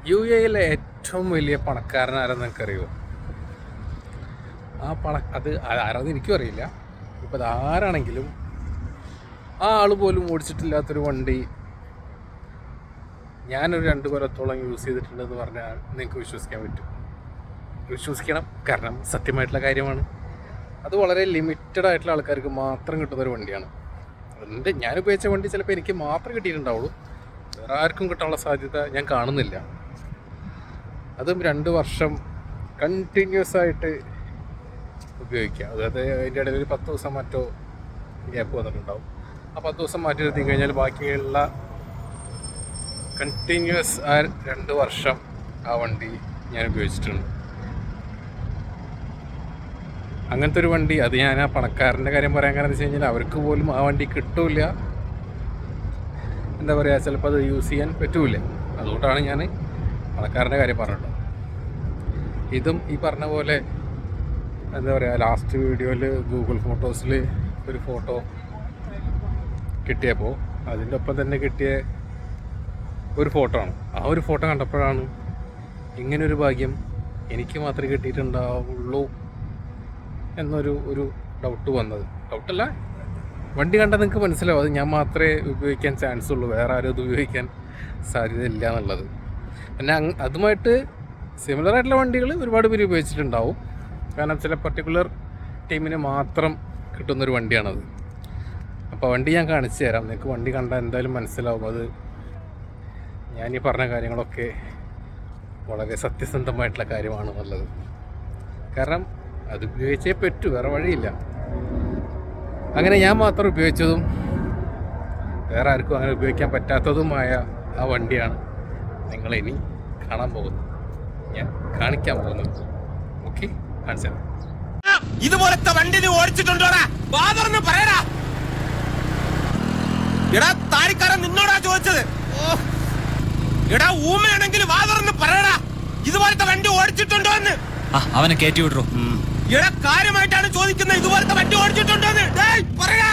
U എയിലെ ഏറ്റവും വലിയ പണക്കാരനാരെന്ന് നിനക്കറിയുമോ? അത് ആരാന്ന് എനിക്കും അറിയില്ല. ഇപ്പം അത് ആരാണെങ്കിലും ആ ആൾ പോലും ഓടിച്ചിട്ടില്ലാത്തൊരു വണ്ടി ഞാനൊരു 2 കൊല്ലത്തോളം യൂസ് ചെയ്തിട്ടുണ്ടെന്ന് പറഞ്ഞാൽ നിങ്ങൾക്ക് വിശ്വസിക്കാൻ പറ്റും. വിശ്വസിക്കണം, കാരണം സത്യമായിട്ടുള്ള കാര്യമാണ്. അത് വളരെ ലിമിറ്റഡ് ആയിട്ടുള്ള ആൾക്കാർക്ക് മാത്രം കിട്ടുന്നൊരു വണ്ടിയാണ്. അതുകൊണ്ട് ഞാൻ ഉപയോഗിച്ച വണ്ടി ചിലപ്പോൾ എനിക്ക് മാത്രം കിട്ടിയിട്ടുണ്ടാവുള്ളൂ, വേറെ ആർക്കും കിട്ടാനുള്ള സാധ്യത ഞാൻ കാണുന്നില്ല. അതും 2 വർഷം കണ്ടിന്യൂസ് ആയിട്ട് ഉപയോഗിക്കുക. അതായത് അതിൻ്റെ ഇടയിൽ ഒരു 10 ദിവസം മറ്റോ ഗ്യാപ്പ് വന്നിട്ടുണ്ടാവും. ആ 10 ദിവസം മാറ്റി നിർത്തി കഴിഞ്ഞാൽ ബാക്കിയുള്ള കണ്ടിന്യൂസ് ആ 2 വർഷം ആ വണ്ടി ഞാൻ ഉപയോഗിച്ചിട്ടുണ്ട്. അങ്ങനത്തെ ഒരു വണ്ടി, അത് ഞാൻ ആ പണക്കാരൻ്റെ കാര്യം പറയാൻ കാരണം എന്ന് വെച്ച് കഴിഞ്ഞാൽ അവർക്ക് പോലും ആ വണ്ടി കിട്ടില്ല. എന്താ പറയുക, ചിലപ്പോൾ അത് യൂസ് ചെയ്യാൻ പറ്റൂല. അതുകൊണ്ടാണ് ഞാൻ പണക്കാരൻ്റെ കാര്യം പറഞ്ഞിട്ടുള്ളത്. ഇതും ഈ പറഞ്ഞ പോലെ എന്താ പറയുക, ലാസ്റ്റ് വീഡിയോയിൽ ഗൂഗിൾ ഫോട്ടോസിൽ ഒരു ഫോട്ടോ കിട്ടിയപ്പോൾ അതിൻ്റെ ഒപ്പം തന്നെ കിട്ടിയ ഒരു ഫോട്ടോ ആണ്. ആ ഒരു ഫോട്ടോ കണ്ടപ്പോഴാണ് ഇങ്ങനൊരു ഭാഗ്യം എനിക്ക് മാത്രമേ കിട്ടിയിട്ടുണ്ടാവുള്ളൂ എന്നൊരു ഡൗട്ട് വന്നത്. ഡൗട്ടല്ല, വണ്ടി കണ്ടാൽ നിങ്ങൾക്ക് മനസ്സിലാവും അത് ഞാൻ മാത്രമേ ഉപയോഗിക്കാൻ ചാൻസ് ഉള്ളൂ, വേറെ ആരും അത് ഉപയോഗിക്കാൻ സാധ്യതയില്ല എന്നുള്ളത്. പിന്നെ അതുമായിട്ട് സിമിലർ ആയിട്ടുള്ള വണ്ടികൾ ഒരുപാട് പേര് ഉപയോഗിച്ചിട്ടുണ്ടാവും. കാരണം ചില പർട്ടിക്കുലർ ടീമിന് മാത്രം കിട്ടുന്നൊരു വണ്ടിയാണത്. അപ്പോൾ വണ്ടി ഞാൻ കാണിച്ചു തരാം, നിങ്ങൾക്ക് വണ്ടി കണ്ടാൽ എന്തായാലും മനസ്സിലാവും അത് ഞാൻ ഈ പറഞ്ഞ കാര്യങ്ങളൊക്കെ വളരെ സത്യസന്ധമായിട്ടുള്ള കാര്യമാണെന്നുള്ളത്. കാരണം അത് ഉപയോഗിച്ചേ പറ്റൂ, വേറെ വഴിയില്ല. അങ്ങനെ ഞാൻ മാത്രം ഉപയോഗിച്ചതും വേറെ ആർക്കും അങ്ങനെ ഉപയോഗിക്കാൻ പറ്റാത്തതുമായ ആ വണ്ടിയാണ് നിങ്ങളിനി കാണാൻ പോകുന്നത്, ഞാൻ കാണിക്കാൻ പോകുന്നത്. ഓക്കെ, കാണിച്ചു തരാം. ഇതുപോലത്തെ വണ്ടി നീ ഓടിച്ചിട്ടുണ്ടോടാ? ഫാദറിന് പറയടാ. എടാ താരിക്കാരൻ നിന്നോടാ ചോദിച്ചത്. എടാ ഊമയാണെങ്കിൽ ഫാദറിന് പറയടാ, ഇതുപോലത്തെ വണ്ടി ഓടിച്ചിട്ടുണ്ടോ എന്ന്. അവനെ കയറ്റി വിടറോ. എടാ കാര്യമായിട്ടാണ് ചോദിക്കുന്നത്, ഇതുപോലത്തെ വണ്ടി ഓടിച്ചിട്ടുണ്ടോ എന്ന്. പറയാ.